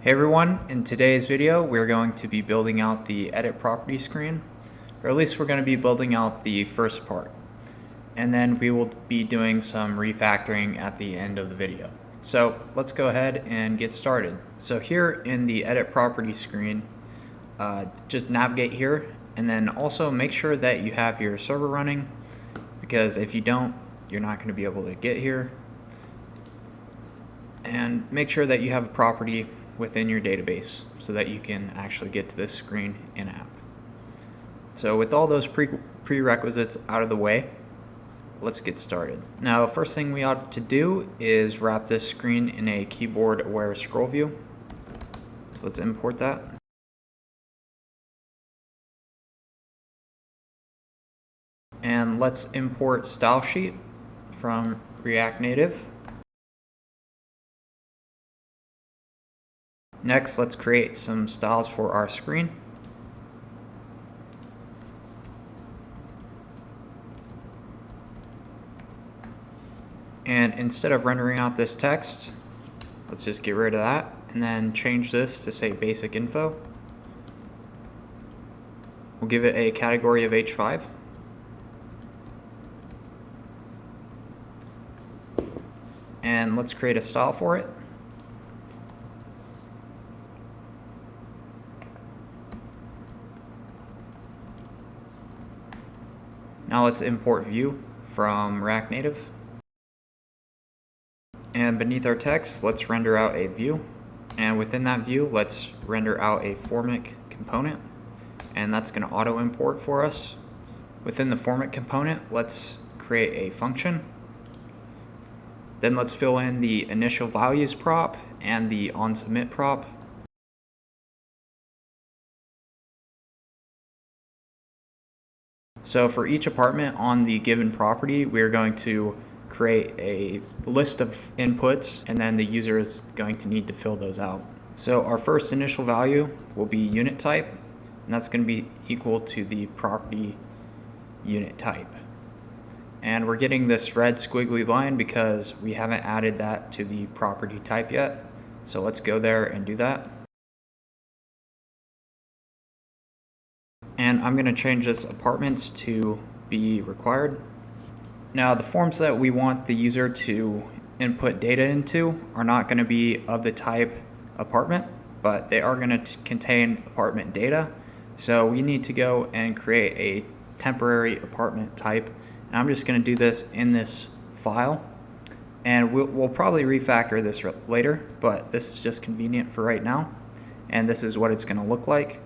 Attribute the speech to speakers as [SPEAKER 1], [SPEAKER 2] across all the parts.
[SPEAKER 1] Hey everyone, in today's video we're going to be building out the edit property screen, or at least we're going to be building out the first part, and then we will be doing some refactoring at the end of the video. So let's go ahead and get started. So here in the edit property screen, just navigate here and then also make sure that you have your server running, because if you don't, you're not going to be able to get here. And make sure that you have a property within your database so that you can actually get to this screen in app. So with all those prerequisites out of the way, let's get started. Now, first thing we ought to do is wrap this screen in a keyboard aware scroll view. So let's import that. And let's import style sheet from React Native. Next, let's create some styles for our screen. And instead of rendering out this text, let's just get rid of that and then change this to say basic info. We'll give it a category of H5. And let's create a style for it. Now let's import view from React Native. And beneath our text, let's render out a view. And within that view, let's render out a Formik component. And that's going to auto import for us. Within the Formik component, let's create a function. Then let's fill in the initial values prop and the onSubmit prop. So for each apartment on the given property, we're going to create a list of inputs, and then the user is going to need to fill those out. So our first initial value will be unit type, and that's going to be equal to the property unit type. And we're getting this red squiggly line because we haven't added that to the property type yet. So let's go there and do that. And I'm going to change this apartments to be required. Now, the forms that we want the user to input data into are not going to be of the type apartment, but they are going to contain apartment data. So we need to go and create a temporary apartment type. And I'm just going to do this in this file. And we'll probably refactor this later, but this is just convenient for right now. And this is what it's going to look like.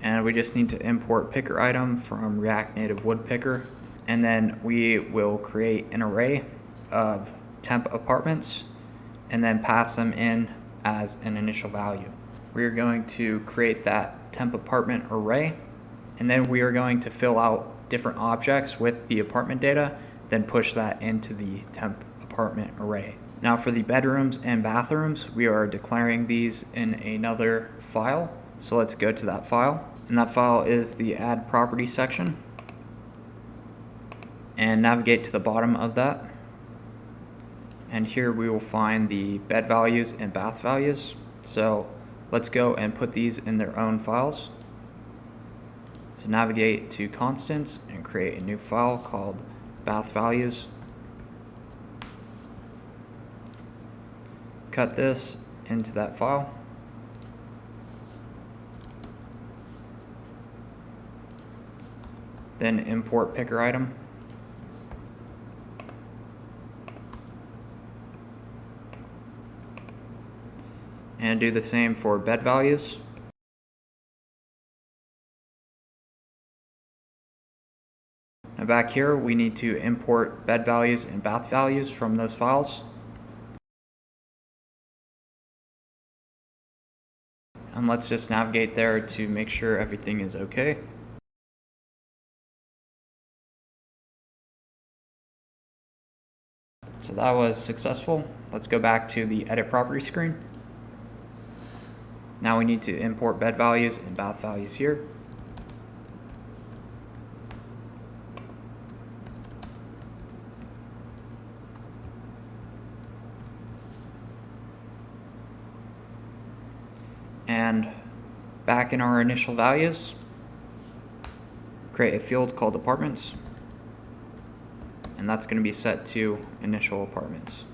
[SPEAKER 1] And we just need to import picker item from React Native Woodpicker. And then we will create an array of temp apartments and then pass them in as an initial value. We are going to create that temp apartment array, and then we are going to fill out different objects with the apartment data, then push that into the temp apartment array. Now for the bedrooms and bathrooms, we are declaring these in another file. So let's go to that file, and that file is the add property section, and navigate to the bottom of that. And here we will find the bed values and bath values. So let's go and put these in their own files. So navigate to constants and create a new file called bath values. Cut this into that file. Then import picker item. And do the same for bed values. Now back here, we need to import bed values and bath values from those files. And let's just navigate there to make sure everything is okay. So that was successful. Let's go back to the edit property screen. Now we need to import bed values and bath values here. And back in our initial values, create a field called apartments, and that's going to be set to initial apartments.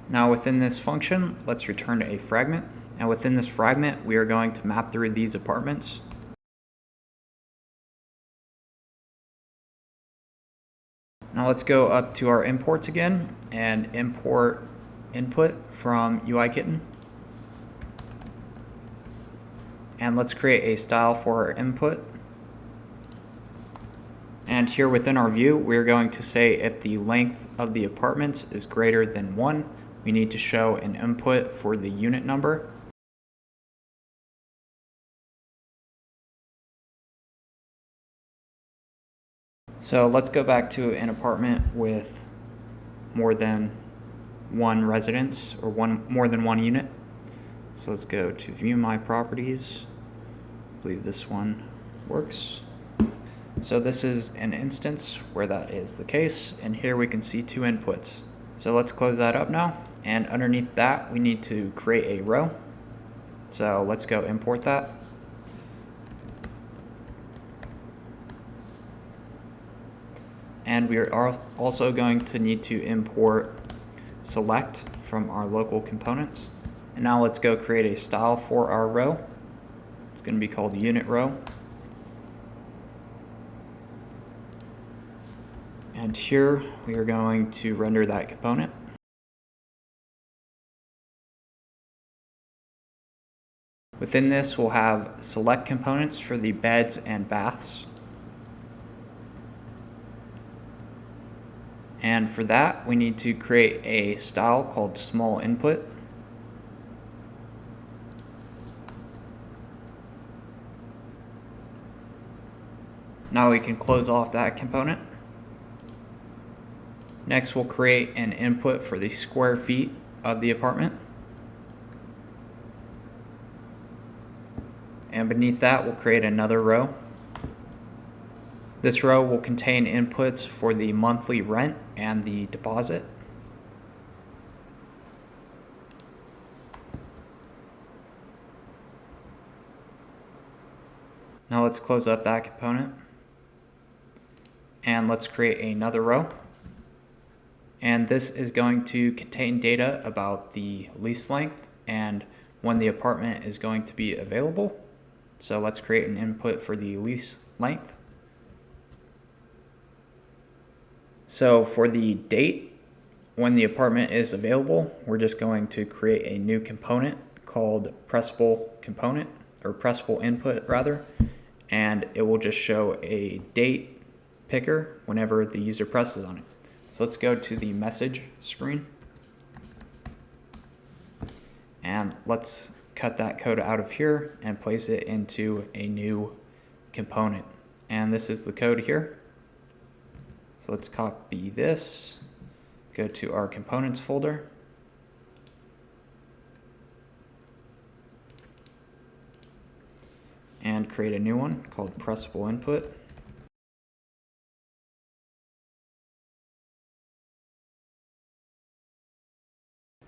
[SPEAKER 1] Now within this function, let's return a fragment. And within this fragment, we are going to map through these apartments. Now let's go up to our imports again and import input from UIKitten. And let's create a style for our input. And here within our view, we're going to say if the length of the apartments is greater than 1, we need to show an input for the unit number. So let's go back to an apartment with more than one residence or more than one unit. So let's go to view my properties. I believe this one works. So this is an instance where that is the case, and here we can see 2 inputs. So let's close that up now, and underneath that we need to create a row. So let's go import that. And we are also going to need to import select from our local components. And now let's go create a style for our row. It's going to be called unit row. And here we are going to render that component. Within this, we'll have select components for the beds and baths. And for that, we need to create a style called small input. Now we can close off that component. Next, we'll create an input for the square feet of the apartment. And beneath that, we'll create another row. This row will contain inputs for the monthly rent and the deposit. Now let's close up that component. And let's create another row. And this is going to contain data about the lease length and when the apartment is going to be available. So let's create an input for the lease length. So for the date when the apartment is available, we're just going to create a new component called pressable component, or pressable input rather, and it will just show a date picker whenever the user presses on it. So let's go to the message screen, and let's cut that code out of here and place it into a new component. And this is the code here. So let's copy this, go to our components folder, and create a new one called pressable input.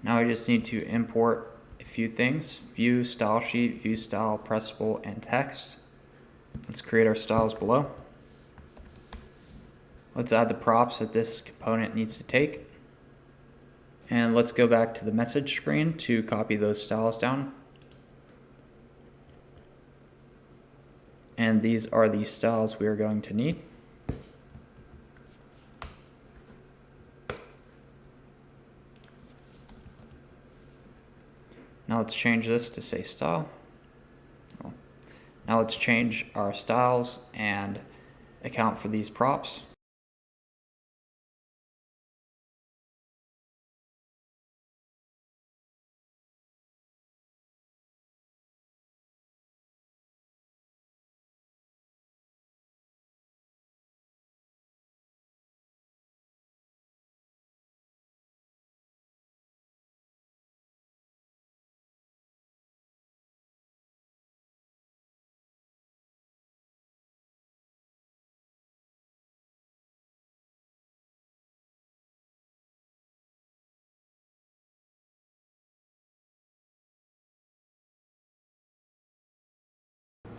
[SPEAKER 1] Now I just need to import a few things: view, style sheet, view style, pressable, and text. Let's create our styles below. Let's add the props that this component needs to take. And let's go back to the message screen to copy those styles down. And these are the styles we are going to need. Now let's change this to say style. Now let's change our styles and account for these props.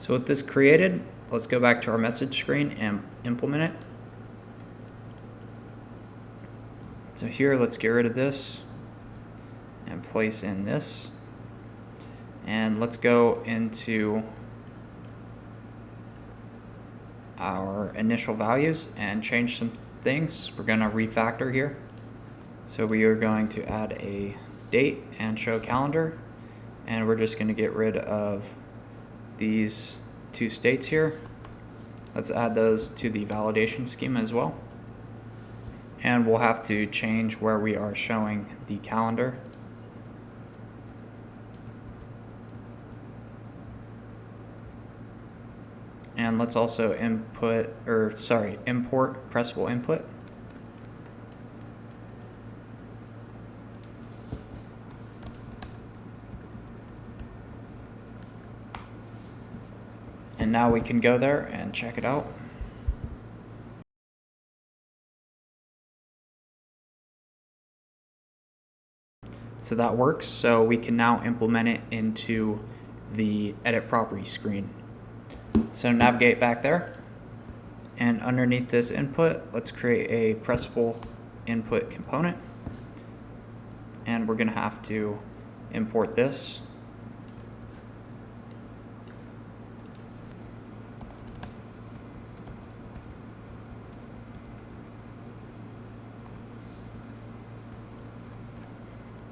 [SPEAKER 1] So with this created, let's go back to our message screen and implement it. So here, let's get rid of this and place in this. And let's go into our initial values and change some things. We're going to refactor here. So we are going to add a date and show calendar. And we're just going to get rid of these two states here. Let's add those to the validation schema as well. And we'll have to change where we are showing the calendar. And let's also import pressable input. And now we can go there and check it out. So that works. So we can now implement it into the edit property screen. So navigate back there, and underneath this input, let's create a pressable input component. And we're going to have to import this.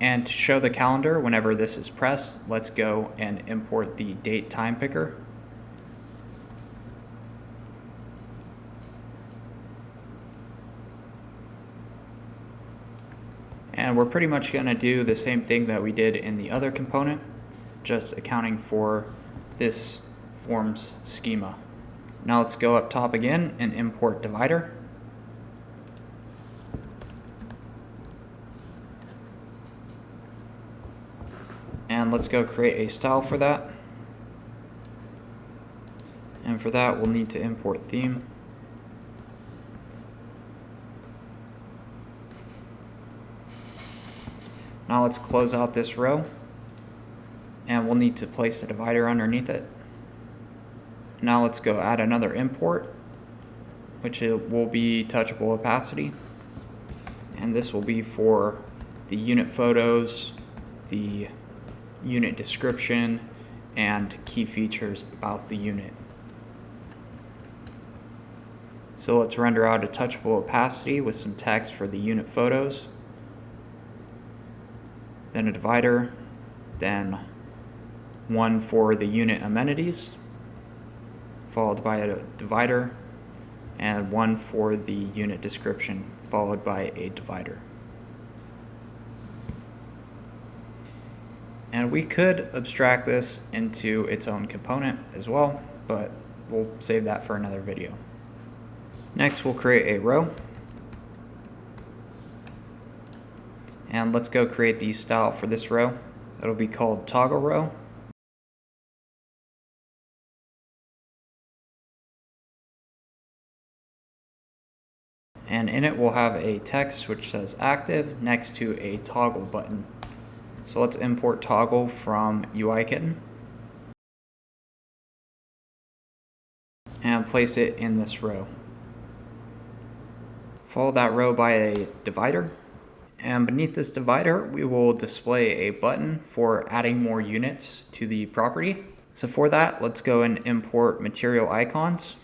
[SPEAKER 1] And to show the calendar whenever this is pressed, let's go and import the date time picker. And we're pretty much going to do the same thing that we did in the other component, just accounting for this forms schema. Now let's go up top again and import divider. And let's go create a style for that. And for that, we'll need to import theme. Now let's close out this row. And we'll need to place a divider underneath it. Now let's go add another import, which will be touchable opacity. And this will be for the unit photos, the unit description, and key features about the unit. So let's render out a touchable opacity with some text for the unit photos, then a divider, then one for the unit amenities, followed by a divider, and one for the unit description, followed by a divider. And we could abstract this into its own component as well, but we'll save that for another video. Next, we'll create a row. And let's go create the style for this row. It'll be called toggle row. And in it, we'll have a text which says active next to a toggle button. So let's import toggle from UIKitten and place it in this row. Follow that row by a divider, and beneath this divider we will display a button for adding more units to the property. So for that, let's go and import material icons.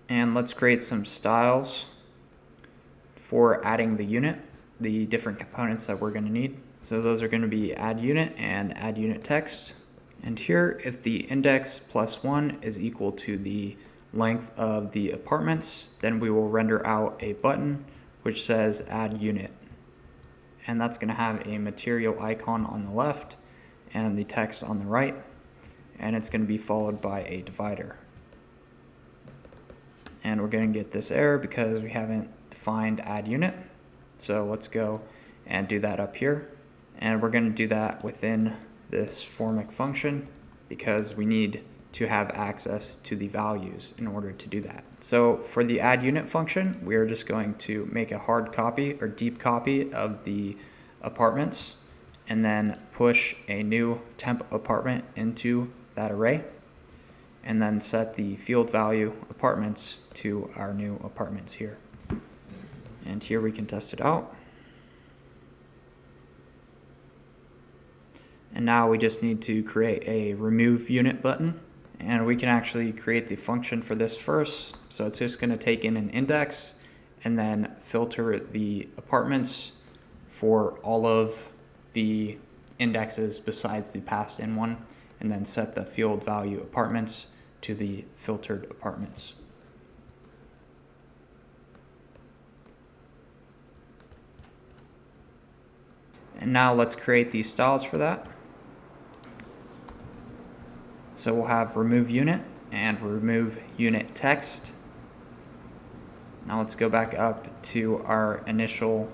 [SPEAKER 1] And let's create some styles for adding the unit, the different components that we're going to need. So those are going to be add unit and add unit text. And here, if the index plus 1 is equal to the length of the apartments, then we will render out a button which says add unit. And that's going to have a material icon on the left and the text on the right. And it's going to be followed by a divider. And we're going to get this error because we haven't defined add unit. So let's go and do that up here. And we're going to do that within this Formik function because we need to have access to the values in order to do that. So for the add unit function, we are just going to make a hard copy or deep copy of the apartments and then push a new temp apartment into that array and then set the field value apartments to our new apartments here. And here we can test it out. And now we just need to create a remove unit button. And we can actually create the function for this first. So it's just going to take in an index and then filter the apartments for all of the indexes besides the passed in one, and then set the field value apartments to the filtered apartments. And now let's create these styles for that. So we'll have remove unit and remove unit text. Now let's go back up to our initial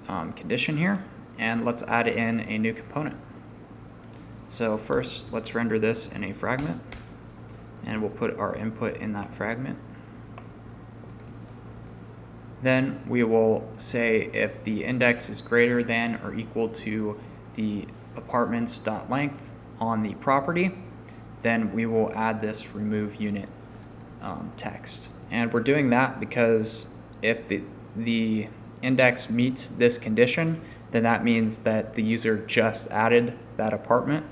[SPEAKER 1] condition here, and let's add in a new component. So first, let's render this in a fragment, and we'll put our input in that fragment. Then we will say if the index is greater than or equal to the apartments.length on the property, then we will add this remove unit text. And we're doing that because if the index meets this condition, then that means that the user just added that apartment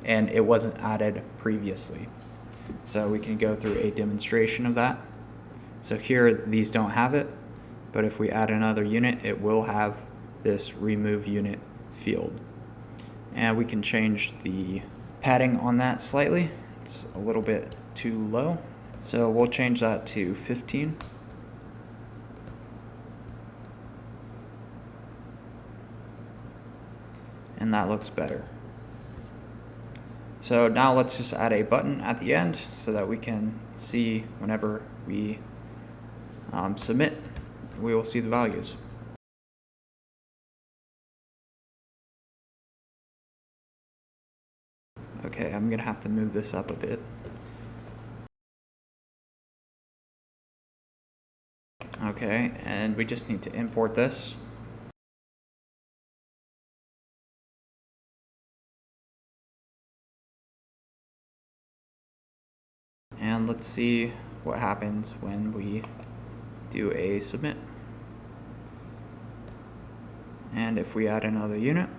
[SPEAKER 1] and it wasn't added previously. So we can go through a demonstration of that. So here these don't have it, but if we add another unit, it will have this remove unit field. And we can change the padding on that slightly. It's a little bit too low. So we'll change that to 15. And that looks better. So now let's just add a button at the end so that we can see whenever we submit, we will see the values. Okay, I'm gonna have to move this up a bit. Okay, and we just need to import this. And let's see what happens when we do a submit. And if we add another unit,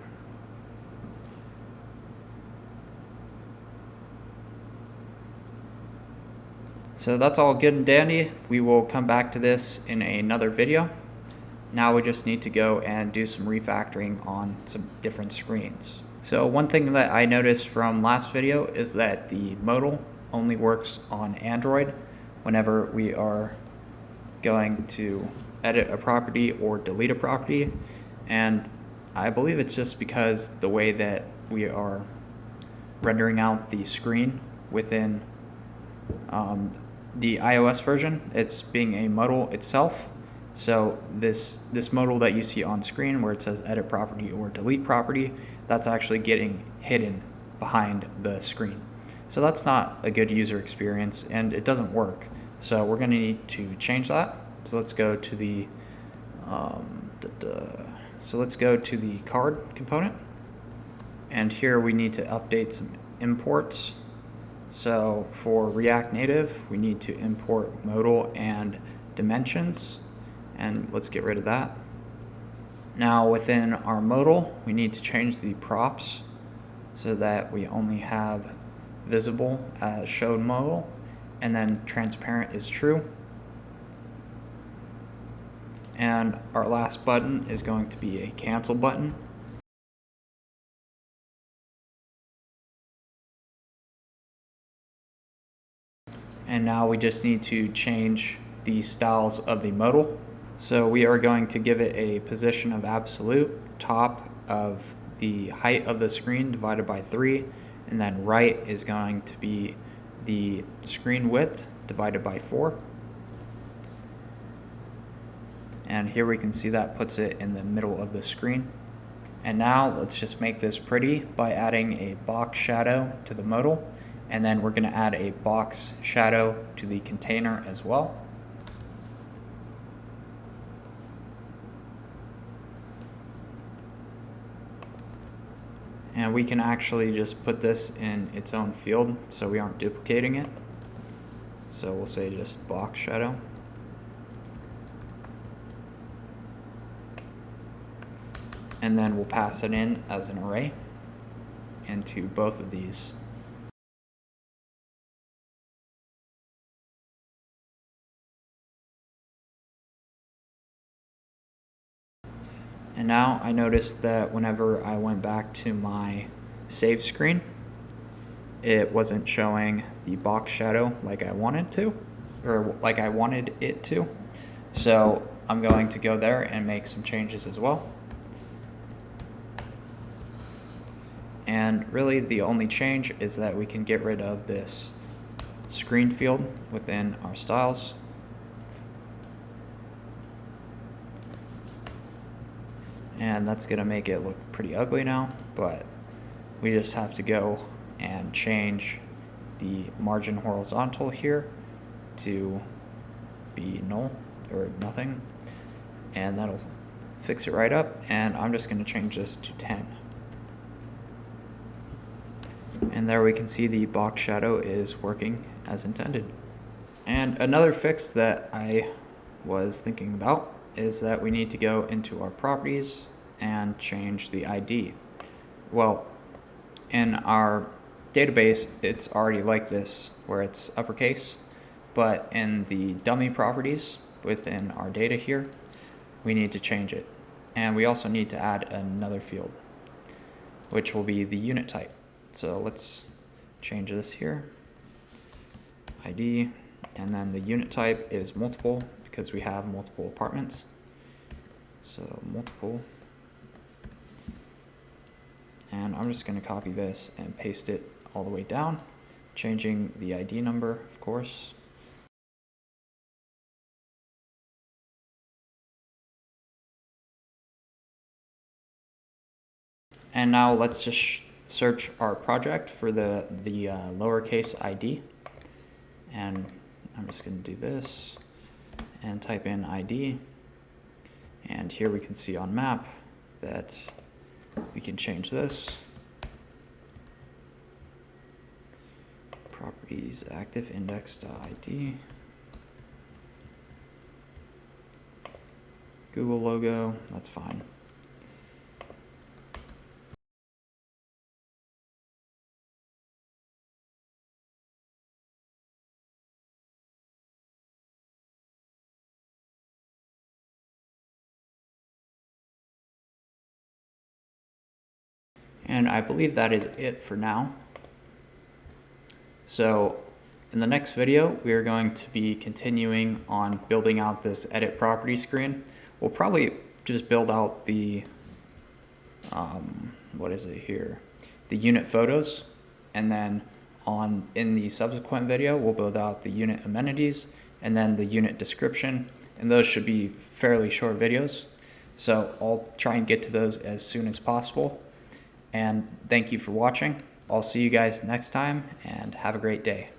[SPEAKER 1] so that's all good and dandy. We will come back to this in another video. Now we just need to go and do some refactoring on some different screens. So one thing that I noticed from last video is that the modal only works on Android whenever we are going to edit a property or delete a property. And I believe it's just because the way that we are rendering out the screen within the iOS version, it's being a modal itself. So this modal that you see on screen where it says edit property or delete property, that's actually getting hidden behind the screen. So that's not a good user experience and it doesn't work. So we're going to need to change that. So let's go to the card component, and here we need to update some imports. So for React Native, we need to import modal and dimensions, and let's get rid of that. Now within our modal, we need to change the props so that we only have visible as showed modal, and then transparent is true. And our last button is going to be a cancel button. And now we just need to change the styles of the modal. So we are going to give it a position of absolute, top of the height of the screen divided by 3, and then right is going to be the screen width divided by 4. And here we can see that puts it in the middle of the screen. And now let's just make this pretty by adding a box shadow to the modal And then we're going to add a box shadow to the container as well. And we can actually just put this in its own field so we aren't duplicating it. So we'll say just box shadow. And then we'll pass it in as an array into both of these. And now I noticed that whenever I went back to my save screen, it wasn't showing the box shadow like I wanted to, or like I wanted it to. So I'm going to go there and make some changes as well. And really the only change is that we can get rid of this screen field within our styles. And that's going to make it look pretty ugly now, but we just have to go and change the margin horizontal here to be null or nothing, and that'll fix it right up. And I'm just going to change this to 10. And there we can see the box shadow is working as intended. And another fix that I was thinking about is that we need to go into our properties and change the ID. Well, in our database, it's already like this, where it's uppercase, but in the dummy properties within our data here, we need to change it. And we also need to add another field, which will be the unit type. So let's change this here, ID, and then the unit type is multiple because we have multiple apartments. So multiple. And I'm just going to copy this and paste it all the way down, changing the ID number, of course. And now let's just search our project for the lowercase ID. And I'm just going to do this and type in ID. And here we can see on map that we can change this. Properties active index.id. Google logo, that's fine. And I believe that is it for now. So in the next video, we are going to be continuing on building out this edit property screen. We'll probably just build out the, what is it here? The unit photos. And then in the subsequent video, we'll build out the unit amenities and then the unit description. And those should be fairly short videos. So I'll try and get to those as soon as possible. And thank you for watching. I'll see you guys next time, and have a great day.